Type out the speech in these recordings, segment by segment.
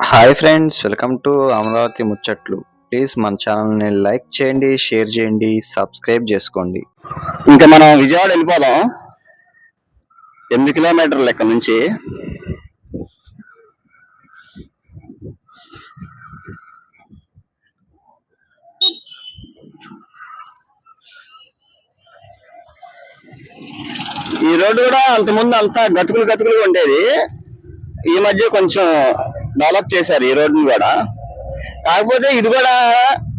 Hi friends, welcome to Amaravati ముచ్చట్లు. Please మన ఛానల్ని లైక్ చేయండి, షేర్ చేయండి, సబ్స్క్రైబ్ చేసుకోండి. ఇంకా మనం విజయవాడ వెళ్ళిపోదాం. 8 కిలోమీటర్ల లెక్క నుంచి. ఈ రోడ్డు కూడా అంతకుముందు అంతా గతుకులు ఉండేది. ఈ మధ్య కొంచెం డెవలప్ చేశారు ఈ రోడ్డుని కూడా. కాకపోతే ఇది కూడా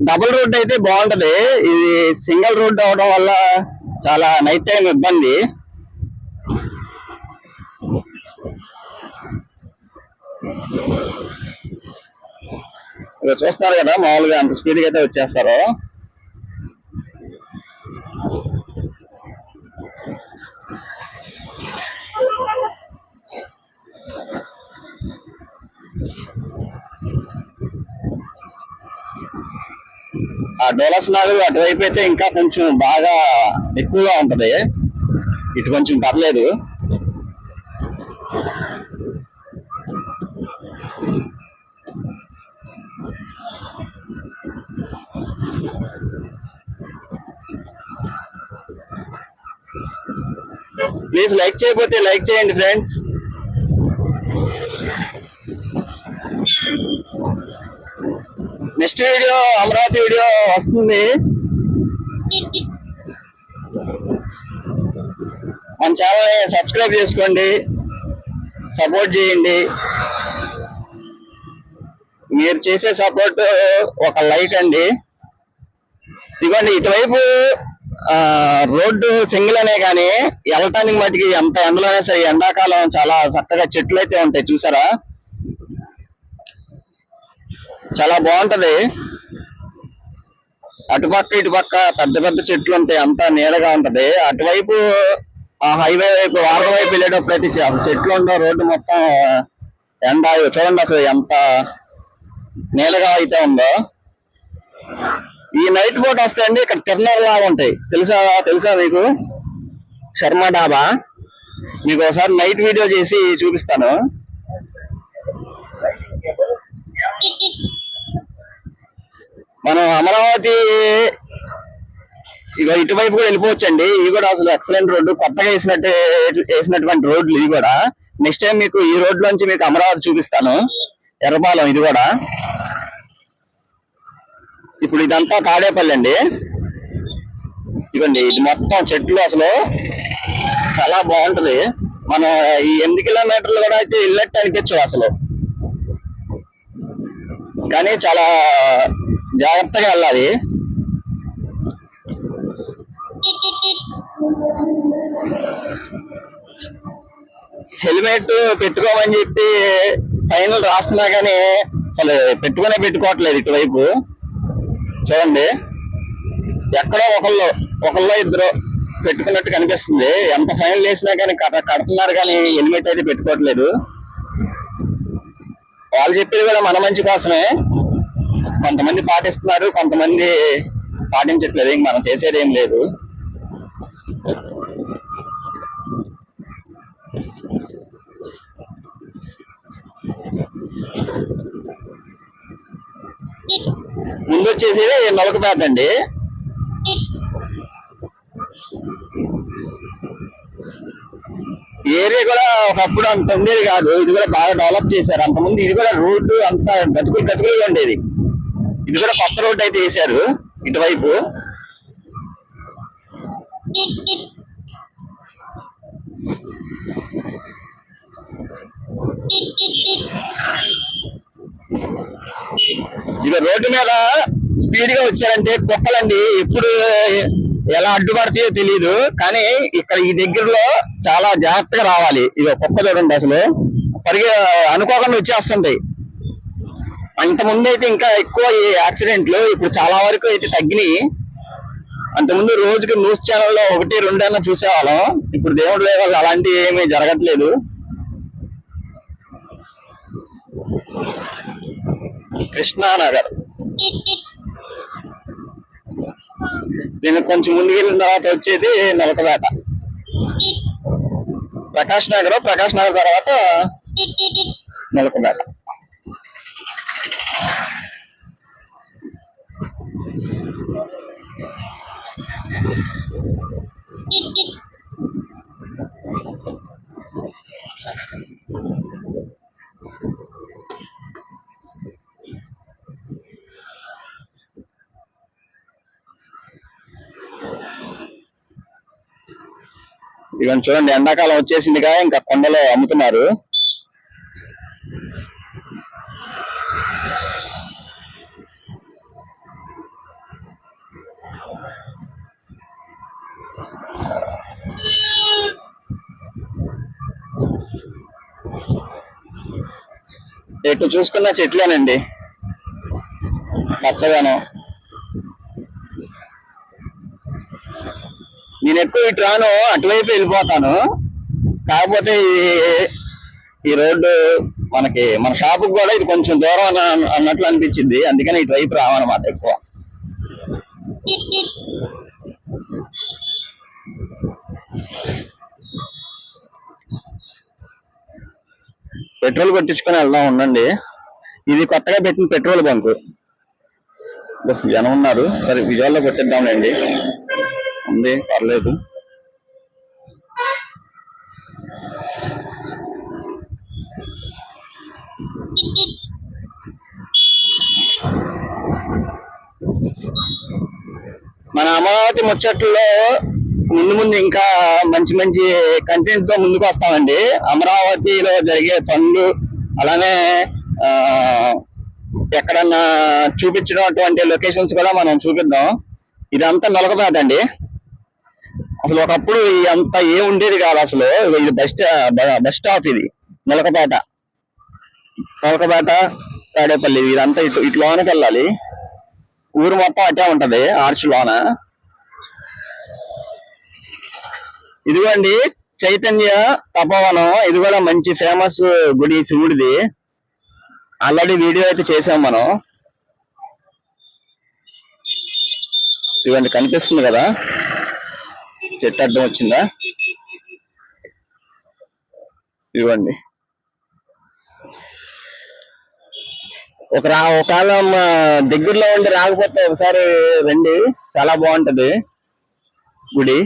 డబుల్ రోడ్ అయితే బాగుంటది. ఇది సింగిల్ రోడ్ అవడం వల్ల చాలా నైట్ టైం ఇబ్బంది. చూస్తున్నారు కదా, మామూలుగా అంత స్పీడ్గా అయితే వచ్చేస్తారు. ఆ డోలస్ నాగర్ అటువైపు అయితే ఇంకా కొంచెం బాగా ఎక్కువగా ఉంటది, ఇటు కొంచెం పర్లేదు. ప్లీజ్ లైక్ చేయకపోతే లైక్ చేయండి friends. Next video Amaravati video వస్తుంది. మన ఛానల్ సబ్స్క్రైబ్ చేసుకోండి, సపోర్ట్ చేయండి. మీరు చేసే సపోర్ట్ ఒక లైక్ అండి. ఇదిగోండి, ఇటువైపు రోడ్డు సింగిల్ అనే కానీ వెళ్ళటానికి మటుకి ఎంత ఎండలోనే సరే ఎండాకాలం చాలా చక్కగా చెట్లు అయితే ఉంటాయి, చూసారా? చాలా బాగుంటది. అటుపక్క ఇటుపక్క పెద్ద పెద్ద చెట్లు ఉంటాయి, అంతా నీడగా ఉంటది. అటువైపు ఆ హైవే వైపు వారం వైపు వెళ్ళేటప్పుడు అయితే చెట్లు ఉండవు, రోడ్డు మొత్తం ఎండ. చూడండి అసలు ఎంత నీడగా అయితే ఉందో. ఈ నైట్ బోట్ వస్తాయండి, ఇక్కడ తిరునాళ్ళ లాగా ఉంటాయి, తెలుసా మీకు? శర్మ డాబా. మీకు ఒకసారి నైట్ వీడియో చేసి చూపిస్తాను. మనం అమరావతి ఇక ఇటువైపు కూడా వెళ్ళిపోవచ్చండి. ఇవి కూడా అసలు ఎక్సలెంట్ రోడ్డు, కొత్తగా వేసినటువంటి రోడ్లు ఇవి కూడా. నెక్స్ట్ టైం మీకు ఈ రోడ్ నుంచి మీకు అమరావతి చూపిస్తాను. ఎర్రపాలెం ఇది కూడా. ఇప్పుడు ఇదంతా తాడేపల్లి అండి. ఇవ్వండి, ఇది మొత్తం చెట్లు, అసలు చాలా బాగుంటది. మనం ఈ 8 కిలోమీటర్లు కూడా అయితే వెళ్ళట్టు అనిపించు అసలు, కానీ చాలా జాగ్రత్తగా వెళ్ళాలి. హెల్మెట్ పెట్టుకోమని చెప్పి ఫైనల్ రాస్తున్నా కానీ అసలు పెట్టుకోవట్లేదు. ఇటువైపు చూడండి, ఎక్కడో ఒకళ్ళో ఇద్దరు పెట్టుకున్నట్టు కనిపిస్తుంది. ఎంత ఫైనల్ వేసినా కానీ కడుతున్నారు, కానీ హెల్మెట్ అయితే పెట్టుకోవట్లేదు. వాళ్ళు చెప్పేది కూడా మన మంచి కోసమే. కొంతమంది పాటిస్తున్నారు, కొంతమంది పాటించట్లేదు. ఇంక మనం చేసేది ఏం లేదు. ముందు వచ్చేసేది నలకపేట అండి. ఏరియా కూడా ఒకప్పుడు అంత ఉండేది కాదు, ఇది కూడా బాగా డెవలప్ చేశారు. అంతకుముందు ఇది కూడా రోడ్డు అంతా గతుకులుగా ఉండేది. ఇది కూడా కొత్త రోడ్డు అయితే వేశారు ఇటువైపు. ఇక రోడ్డు మీద స్పీడ్ గా వచ్చారంటే కుక్కలండి, ఎప్పుడు ఎలా అడ్డుపడతాయో తెలియదు. కానీ ఇక్కడ ఈ దగ్గరలో చాలా జాగ్రత్తగా రావాలి. ఇక కుక్క చూడండి, అసలు అనుకోకుండా వచ్చేస్తుంటాయి. అంతకుముందు అయితే ఇంకా ఎక్కువ ఈ యాక్సిడెంట్లు, ఇప్పుడు చాలా వరకు అయితే తగ్గినాయి. అంతకుముందు రోజుకి న్యూస్ ఛానల్లో 1-2 అన్న చూసేవాళ్ళం. ఇప్పుడు దేవుడి దయ వల్ల అలాంటివి ఏమీ జరగట్లేదు. కృష్ణానగర్, దీనికి కొంచెం ముందుకు వెళ్ళిన తర్వాత వచ్చేది నలకపేట. ప్రకాష్ నగర్ తర్వాత నలకపేట. ఇవన్నీ చూడండి, ఎండాకాలం వచ్చేసిందిగా ఇంకా కొండలో అమ్ముతున్నారు. ఎటు చూసుకున్న చెట్లేనండి, పచ్చగాను. నేను ఎక్కువ ఇటు రాను, అటువైపు వెళ్ళిపోతాను. కాకపోతే ఈ రోడ్డు మనకి మన షాపుకి కూడా ఇది కొంచెం దూరం అన్నట్లు అనిపించింది, అందుకని ఇటువైపు రావన్నమాట ఎక్కువ. పెట్రోల్ కొట్టించుకొని వెళ్దాం ఉండండి. ఇది కొత్తగా పెట్టిన పెట్రోల్ బంక్. జనం ఉన్నారు, సరే విజయాల్లో కొట్టిద్దాంలేండి, ఉంది పర్లేదు. మన అమరావతి ముచ్చట్లలో ముందు ముందు ఇంకా మంచి మంచి కంటెంట్ తో ముందుకు వస్తామండి. అమరావతిలో జరిగే పనులు, అలానే ఎక్కడన్నా చూపించినటువంటి లొకేషన్స్ కూడా మనం చూపిద్దాం. ఇదంతా నొలకపేట అండి. అసలు ఒకప్పుడు అంత ఏ ఉండేది కాదు అసలు. ఇది బస్ స్టాప్, ఇది నొలకపేట తాడేపల్లి, ఇదంతా ఇటు లోనకి వెళ్ళాలి. ఊరు మొత్తం అటే ఉంటది ఆర్చ్ లోన. ఇదిగోండి చైతన్య తపోవనం, ఇది కూడా మంచి ఫేమస్ గుడి, శివుడిది. ఆల్రెడీ వీడియో అయితే చేసాం మనం. ఇవన్నీ కనిపిస్తుంది కదా, చెట్టు అడ్డం వచ్చిందా, ఇవ్వండి. ఒకవేళ దగ్గరలో ఉండి రాకపోతే ఒకసారి రండి, చాలా బాగుంటది గుడి.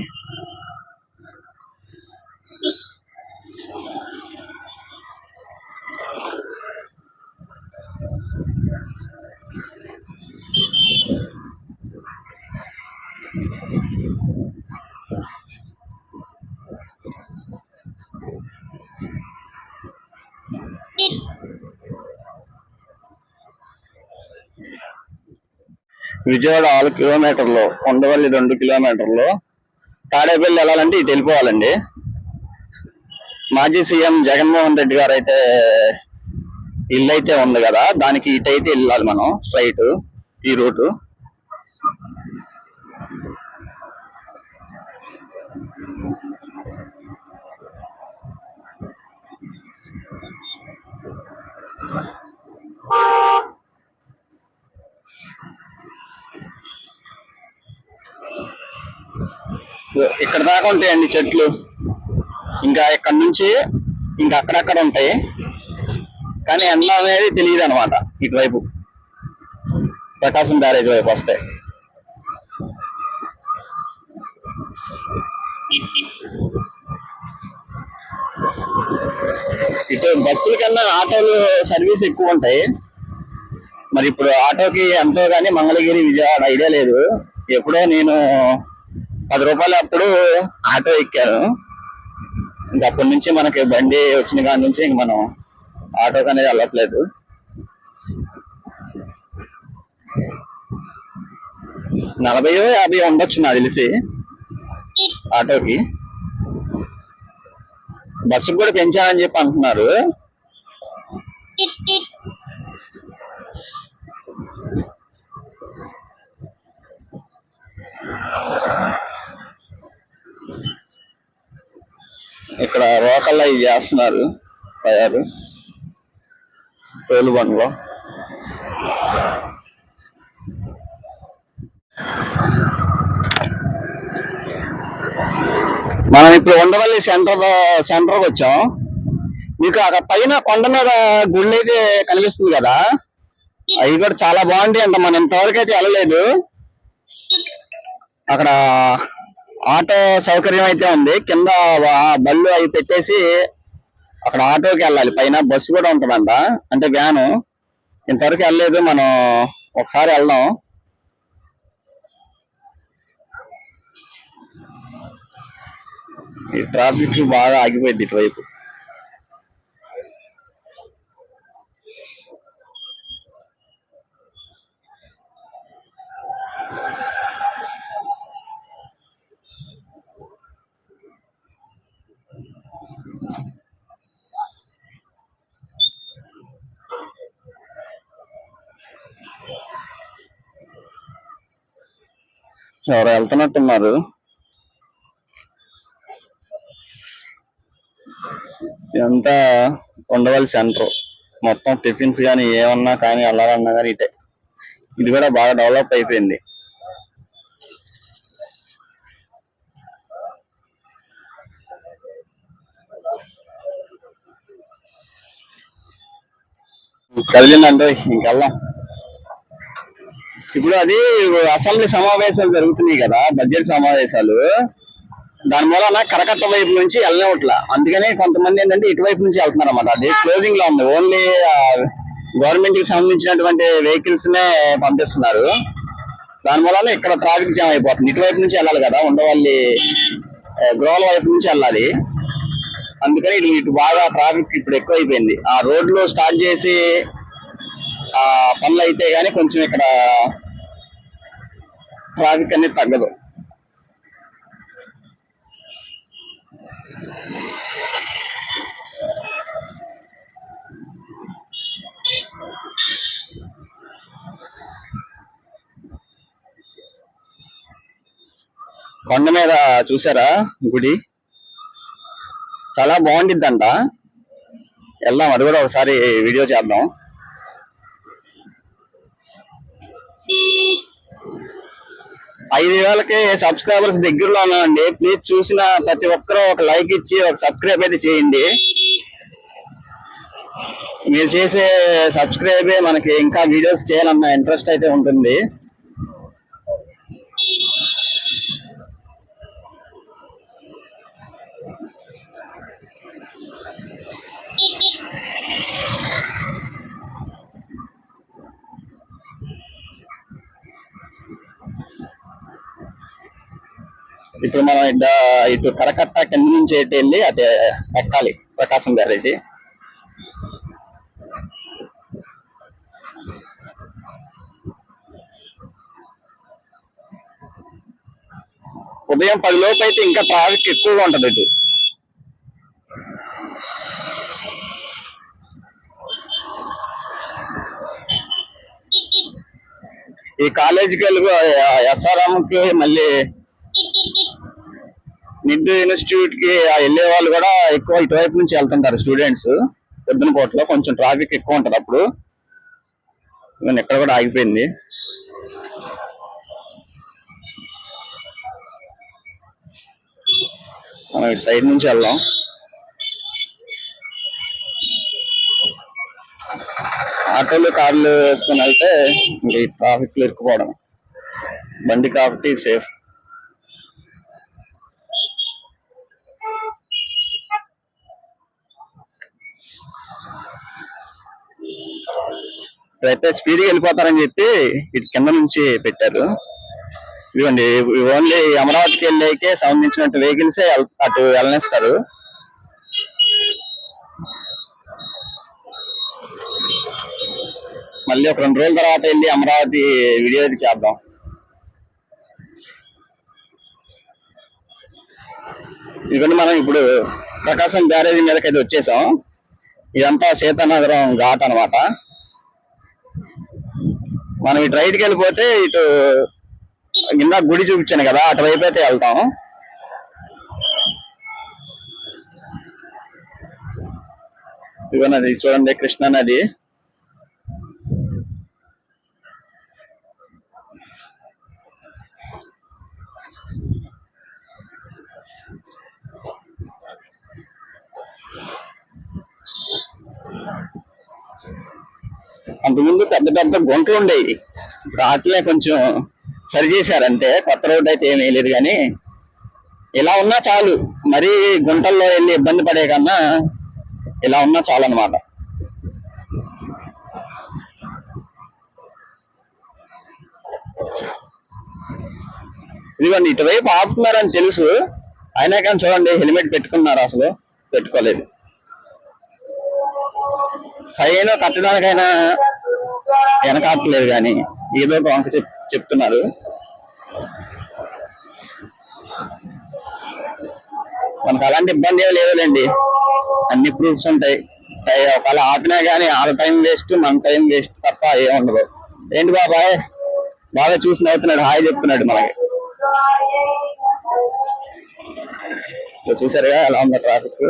విజయవాడ 6 కిలోమీటర్లు, ఉండవల్లి 2 కిలోమీటర్లు. తాడేపల్లి వెళ్ళాలంటే ఇటు వెళ్ళిపోవాలండి. మాజీ సీఎం జగన్మోహన్ రెడ్డి గారు అయితే ఇల్లు అయితే ఉంది కదా, దానికి ఇటైతే వెళ్ళాలి మనం, స్ట్రైట్ ఈ రూటు. ఇక్కడ దాకా ఉంటాయండి చెట్లు, ఇంకా ఇక్కడ నుంచి ఇంకా అక్కడక్కడ ఉంటాయి, కానీ ఎండ అనేది తెలియదు అనమాట. ఇటువైపు ప్రకాశం బ్యారేజ్ వైపు వస్తాయి. ఇటు బస్సుల కన్నా ఆటోలు సర్వీస్ ఎక్కువ ఉంటాయి. మరి ఇప్పుడు ఆటోకి ఎంతో కానీ మంగళగిరి విజయవాడ ఐడియా లేదు. ఎప్పుడో నేను 10 రూపాయలు అప్పుడు ఆటో ఎక్కాను. ఇంకా అప్పటి నుంచి మనకి బండి వచ్చిన కాడి నుంచి ఇంక మనం ఆటోకి అనేది వెళ్ళట్లేదు. $40, $50 ఉండొచ్చు నాకు తెలిసి ఆటోకి. బస్సుకు కూడా పెంచాలని చెప్పి అంటున్నారు. ఇక్కడ రోకల్లో ఇవి చేస్తున్నారు తయారు, తోలు బండ్లో. మనం ఇప్పుడు ఉండవల్లి సెంటర్కి వచ్చాం. మీకు అక్కడ పైన కొండ మీద గుళ్ళు అయితే కనిపిస్తుంది కదా, అవి కూడా చాలా బాగుంటాయి అంట. మనం ఇంతవరకు అయితే వెళ్ళలేదు. అక్కడ ఆటో సౌకర్యం అయితే ఉంది, కింద బళ్ళు అవి పెట్టేసి అక్కడ ఆటోకి వెళ్ళాలి. పైన బస్సు కూడా ఉంటుందంట, అంటే వ్యాను. ఇంతవరకు వెళ్ళలేదు, మనం ఒకసారి వెళ్దాం. ఈ ట్రాఫిక్ బాగా ఆగిపోయింది ఇటువైపు. ఎవరు వెళ్తున్నట్టున్నారు. ఇదంతా ఉండవల్లి సెంటర్. మొత్తం టిఫిన్స్ కానీ ఏమన్నా కానీ వెళ్ళాలన్నా కానీ ఇటే. ఇది కూడా బాగా డెవలప్ అయిపోయింది. కదిలిందంటే ఇంకెళ్దాం. ఇప్పుడు అది అసెంబ్లీ సమావేశాలు జరుగుతున్నాయి కదా, బడ్జెట్ సమావేశాలు. దాని మూలన కరకట్ట వైపు నుంచి వెళ్ళనివ్వట్లా. అందుకని కొంతమంది ఏంటంటే ఇటువైపు నుంచి వెళ్తున్నారు అన్నమాట. అది క్లోజింగ్ లో ఉంది. ఓన్లీ గవర్నమెంట్ కి సంబంధించినటువంటి వెహికల్స్ నే పంపిస్తున్నారు. దాని మూలన ఇక్కడ ట్రాఫిక్ జామ్ అయిపోతుంది. ఇటువైపు నుంచి వెళ్ళాలి కదా, ఉండవల్లి గృహాల వైపు నుంచి వెళ్ళాలి. అందుకని ఇటు బాగా ట్రాఫిక్ ఇప్పుడు ఎక్కువ అయిపోయింది. ఆ రోడ్లు స్టార్ట్ చేసి ఆ పనులు అయితే గానీ కొంచెం ఇక్కడ ట్రాఫిక్ అనేది తగ్గదు. కొండ మీద చూసారా గుడి, చాలా బాగుండిద్దంట. వెళ్దాం, అది కూడా ఒకసారి వీడియో చేద్దాం. ఐదు వేలకి సబ్స్క్రైబర్స్ దగ్గరలో ఉన్నామండి. ప్లీజ్ చూసిన ప్రతి ఒక్కరూ ఒక లైక్ ఇచ్చి ఒక సబ్స్క్రైబ్ అయితే చేయండి. మీరు చేసే సబ్స్క్రైబే మనకి ఇంకా వీడియోస్ చేయాలన్న ఇంట్రెస్ట్ అయితే ఉంటుంది. ఇప్పుడు మనం ఇటు కరకట్ట కింద నుంచి ఎటు వెళ్ళి అటు ఎక్కాలి ప్రకాశం బ్యారేజీ. ఉదయం 10 లోపు అయితే ఇంకా ట్రాఫిక్ ఎక్కువగా ఉంటది ఇటు. ఈ కాలేజీకి ఎస్ఆర్ఎం కి మళ్ళీ నిడ్డు ఇన్స్టిట్యూట్ కి వెళ్ళే వాళ్ళు కూడా ఎక్కువ ఇటువైపు నుంచి వెళ్తుంటారు స్టూడెంట్స్. పొద్దున పూటలో కొంచెం ట్రాఫిక్ ఎక్కువ ఉంటది అప్పుడు. ఇక్కడ కూడా ఆగిపోయింది. మనం ఇటు సైడ్ నుంచి వెళ్దాం. ఆటోలు కార్లు వేసుకుని వెళ్తే ఇంకా ఈ ట్రాఫిక్ లో ఇరుక్కుపోవడం. బండి కాబట్టి సేఫ్. ఇప్పుడైతే స్పీడ్గా వెళ్ళిపోతారని చెప్పి ఇటు కింద నుంచి పెట్టారు. ఇదిగోండి, ఓన్లీ అమరావతికి వెళ్ళేకే సంబంధించినట్టు వెహికల్సే అటు వెళ్ళనిస్తారు. మళ్ళీ ఒక 2 రోజుల తర్వాత వెళ్ళి అమరావతి వీడియో అయితే చేద్దాం. ఇదిగోండి, మనం ఇప్పుడు ప్రకాశం బ్యారేజీ మీదకైతే వచ్చేసాం. ఇదంతా సీతానగరం ఘాట్ అనమాట. మనం ఇటు రైట్కి వెళ్ళిపోతే ఇటు కింద గుడి చూపించాను కదా, అటువైపు అయితే వెళ్తాం. ఇదిగోనది చూడండి, కృష్ణా నది. అంతకుముందు పెద్ద పెద్ద గుంటలు ఉండేవి. వాటినే కొంచెం సరి చేశారంటే, కొత్త రోడ్డు అయితే ఏమీ లేదు. కానీ ఇలా ఉన్నా చాలు, మరీ గుంటల్లో వెళ్ళి ఇబ్బంది పడే కన్నా ఇలా ఉన్నా చాలు అనమాట. ఇదిగోండి, ఇటువైపు ఆపుతున్నారని తెలుసు, అయినా కానీ చూడండి హెల్మెట్ పెట్టుకున్నారు, అసలు పెట్టుకోలేదు. ఫైన్ కట్టడానికైనా వెనకాడలేదు, కానీ ఏదో ఒక వంక చెప్తున్నారు. మనకు అలాంటి ఇబ్బంది ఏమి లేదులేండి, అన్ని ప్రూఫ్స్ ఉంటాయి. ఒకవేళ ఆపినా కానీ వాళ్ళ టైం వేస్ట్, మన టైం వేస్ట్ తప్ప ఏముండదు. ఏంటి బాబాయ్ బాగా చూసి నవ్వుతున్నాడు, హాయ్ చెప్తున్నాడు మనకి. చూసారుగా ఎలా ఉందో ట్రాఫిక్.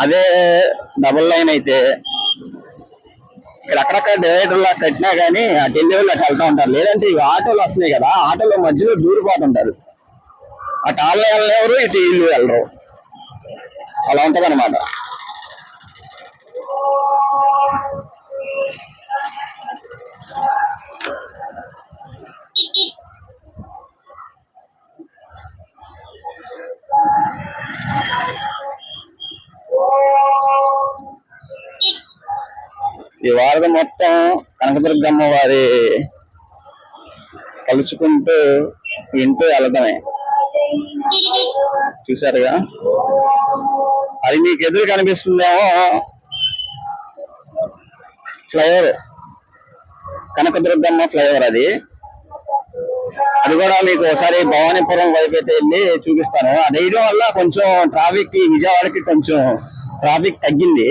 అదే డబుల్ లైన్ అయితే ఇక్కడ అక్కడక్కడ డివైడర్ లా కట్టినా గానీ ఆ డెలివరీలోకి వెళ్తా ఉంటారు. లేదంటే ఇవి ఆటోలు వస్తున్నాయి కదా, ఆటోలో మధ్యలో దూరిపోతుంటారు. అటు వాళ్ళు వెళ్ళలేరు, ఇటు ఇల్లు వెళ్ళరు. అలా ఉంటది అనమాట. ఈ వారధి మొత్తం కనకదుర్గమ్మ వారి కలుచుకుంటూ వింటూ వెళ్ళడమే. చూసారుగా, అది మీకు ఎదురు కనిపిస్తుందేమో ఫ్లైఓవర్, కనకదుర్గమ్మ ఫ్లైఓవర్. అది కూడా మీకు ఒకసారి భవానీపురం వైపు అయితే వెళ్ళి చూపిస్తాను. అది వేయడం వల్ల కొంచెం ట్రాఫిక్, విజయవాడకి కొంచెం ట్రాఫిక్ తగ్గింది.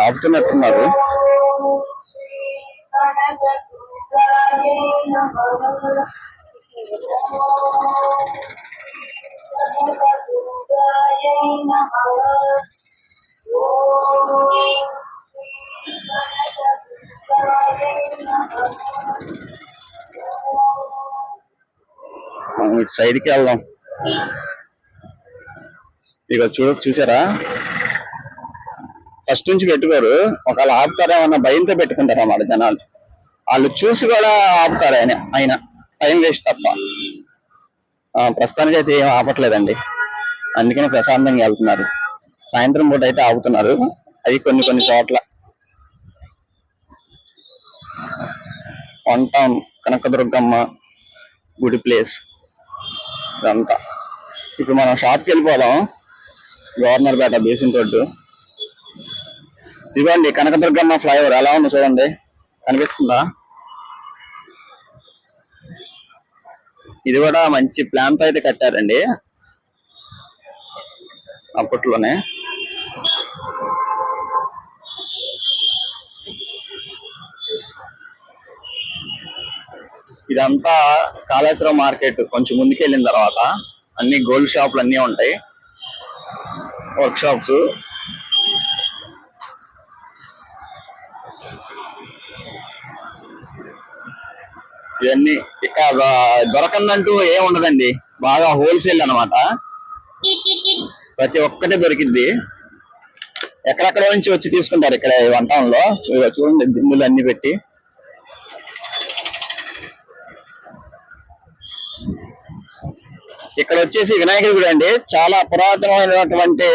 ఆపుతున్నట్టున్నారు. ఇటు సైడ్కి వెళ్దాం. ఇక చూసారా, ఫస్ట్ నుంచి పెట్టుకోరు. ఒకవేళ ఆపుతారేమన్నా భయంతో పెట్టుకుంటారు అన్నమాట జనాలు. వాళ్ళు చూసి కూడా ఆపుతారు ఆయన టైం వేస్ట్ తప్ప. ప్రస్తుతానికి అయితే ఏం ఆపట్లేదండి, అందుకని ప్రశాంతంగా వెళ్తున్నారు. సాయంత్రం పూట అయితే ఆపుతున్నారు, అది కొన్ని చోట్ల. వన్ టౌన్ కనకదుర్గమ్మ గుడి ప్లేస్ ఇదంతా. ఇప్పుడు మనం షాప్కి వెళ్ళిపోదాం, గవర్నర్ పేట బేసిన్ రోడ్డు. ఇదిగోండి కనకదుర్గమ్మ ఫ్లైఓవర్ ఎలా ఉంది చూడండి, కనిపిస్తుందా? ఇది కూడా మంచి ప్లాన్ తో అయితే కట్టారండి అప్పట్లోనే. ఇదంతా కాళేశ్వరం మార్కెట్. కొంచెం ముందుకు వెళ్ళిన తర్వాత అన్ని గోల్డ్ షాపులు అన్నీ ఉంటాయి, వర్క్ షాప్స్. ఇవన్నీ ఇక్కడ దొరకందంటూ ఏం ఉండదండి, బాగా హోల్సేల్ అన్నమాట. ప్రతి ఒక్కటే దొరికింది. ఎక్కడెక్కడ నుంచి వచ్చి తీసుకుంటారు ఇక్కడ వన్ టౌన్ లో. చూడండి దిమ్ములు అన్ని పెట్టి. ఇక్కడ వచ్చేసి వినాయకుడి గుడి అండి, చాలా పురాతనమైనటువంటి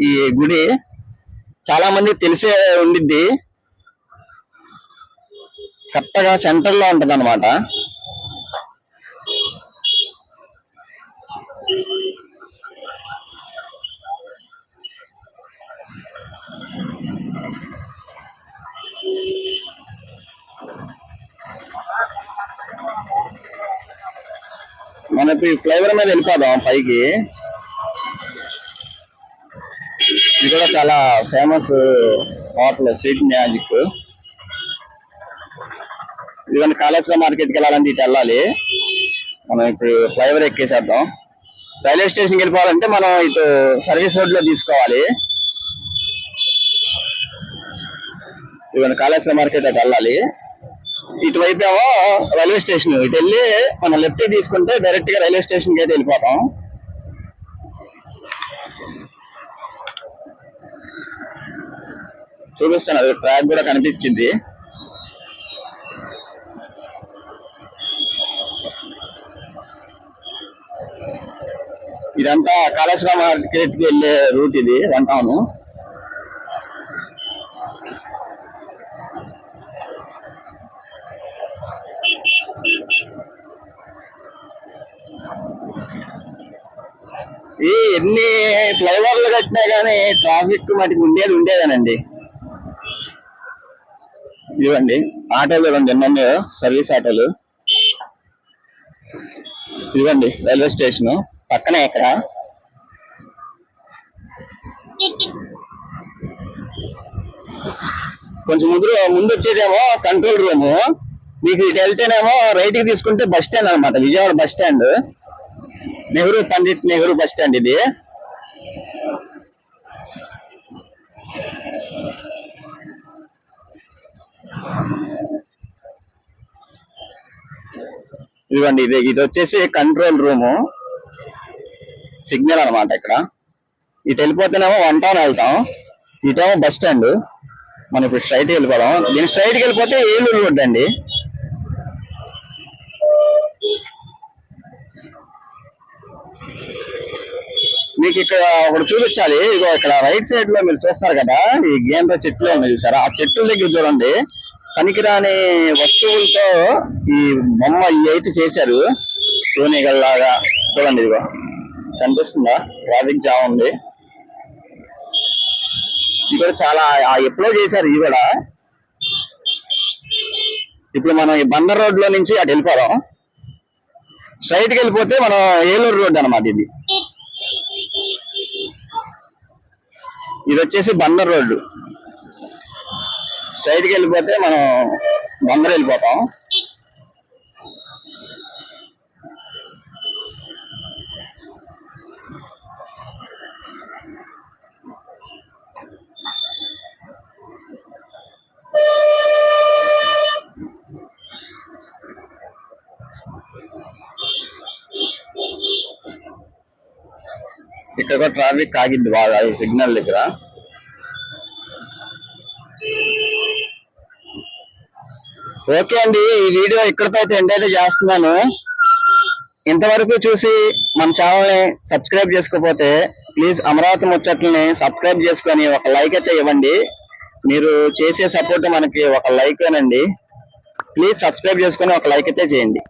ఈ గుడి. చాలా మంది తెలిసే ఉండిద్ది. కరెక్ట్గా సెంటర్ లో ఉంటది అనమాట. మనకి ఫ్లైఓవర్ మీద వెళ్ళిపోదాం పైకి. ఇది కూడా చాలా ఫేమస్ హోటల్, స్వీట్ మ్యాజిక్. ఇదిగోండి కాళేశ్వరం మార్కెట్కి వెళ్ళాలంటే ఇటు వెళ్ళాలి. మనం ఇప్పుడు ఫ్లైఓవర్ ఎక్కేసేద్దాం. రైల్వే స్టేషన్కి వెళ్ళిపోవాలంటే మనం ఇటు సర్వీస్ రోడ్ లో తీసుకోవాలి. ఇదిగోండి కాళేశ్వరం మార్కెట్ అటు వెళ్ళాలి. ఇటువైపు ఏమో రైల్వే స్టేషన్. ఇటు వెళ్ళి మనం లెఫ్ట్ తీసుకుంటే డైరెక్ట్ గా రైల్వే స్టేషన్ కి అయితే వెళ్ళిపోతాం. చూపిస్తాను, అది ట్రాక్ కూడా కనిపించింది. ఇదంతా కాళేశ్వరం మార్కెట్ కి వెళ్ళే రూట్ ఇది వన్ టౌన్. ఈ ఎన్ని ఫ్లైఓవర్లు కట్టినా గానీ ట్రాఫిక్ మటుకు ఉండేదేనండి. ఇవ్వండి ఆటోలు రెండు ఎన్ని ఉన్నాయో, సర్వీస్ ఆటోలు. ఇవ్వండి రైల్వే స్టేషన్ పక్కనే ఇక్కడ. కొంచెం ముందు వచ్చేదేమో కంట్రోల్ రూమ్. మీకు ఇటు వెళ్తేనేమో రైట్ కి తీసుకుంటే బస్ స్టాండ్ అనమాట, Vijayawada bus stand, Pandit Nehru bus stand ఇది. ఇదిగోండి ఇది వచ్చేసి కంట్రోల్ రూము, సిగ్నల్ అనమాట. ఇక్కడ ఇటు వెళ్ళిపోతేనేమో వన్ టౌన్ వెళ్తాం, ఇటేమో బస్ స్టాండ్. మనం ఇప్పుడు స్ట్రైట్ వెళ్ళిపోదాం. దీని స్ట్రైట్ కి వెళ్ళిపోతే ఏలూరు రోడ్ అండి. మీకు ఇక్కడ ఒకటి చూపించాలి. ఇగో ఇక్కడ రైట్ సైడ్ లో మీరు చూస్తున్నారు కదా, ఈ గేంద్ర చెట్లు ఉన్నాయి చూసారా, ఆ చెట్ల దగ్గర చూడండి పనికిరాని వస్తువులతో ఈ బొమ్మ అయితే చేశారు, తోనిగల్లాగా. చూడండి ఇదిగో కనిపిస్తుందా, ట్రాఫిక్ జామ్ ఉంది. ఇది కూడా చాలా ఎప్పుడో చేశారు. ఇది కూడా ఇప్పుడు మనం ఈ బందర్ రోడ్ లో నుంచి అటు వెళ్ళిపోదాం. స్ట్రైట్ కి వెళ్ళిపోతే మనం ఏలూరు రోడ్ అనమాట. ఇది వచ్చేసి బందర్ రోడ్డు. స్ట్రైట్ కి వెళ్ళిపోతే మనం బందర్ వెళ్ళిపోతాం. ఇక్కడ కూడా ట్రాఫిక్ ఆగిద్ది బాగా ఈ సిగ్నల్ దగ్గర. ఓకే అండి, ఈ వీడియో ఇక్కడితో అయితే ఎండ్ అయితే చేస్తున్నాను. ఇంతవరకు చూసి మన ఛానల్ ని సబ్స్క్రైబ్ చేసుకోకపోతే ప్లీజ్ అమరావతి ముచ్చట్లని సబ్స్క్రైబ్ చేసుకొని ఒక లైక్ అయితే ఇవ్వండి. మీరు చేసే సపోర్ట్ మనకి ఒక లైక్ ఏనండి. ప్లీజ్ సబ్స్క్రైబ్ చేసుకొని ఒక లైక్ అయితే చేయండి.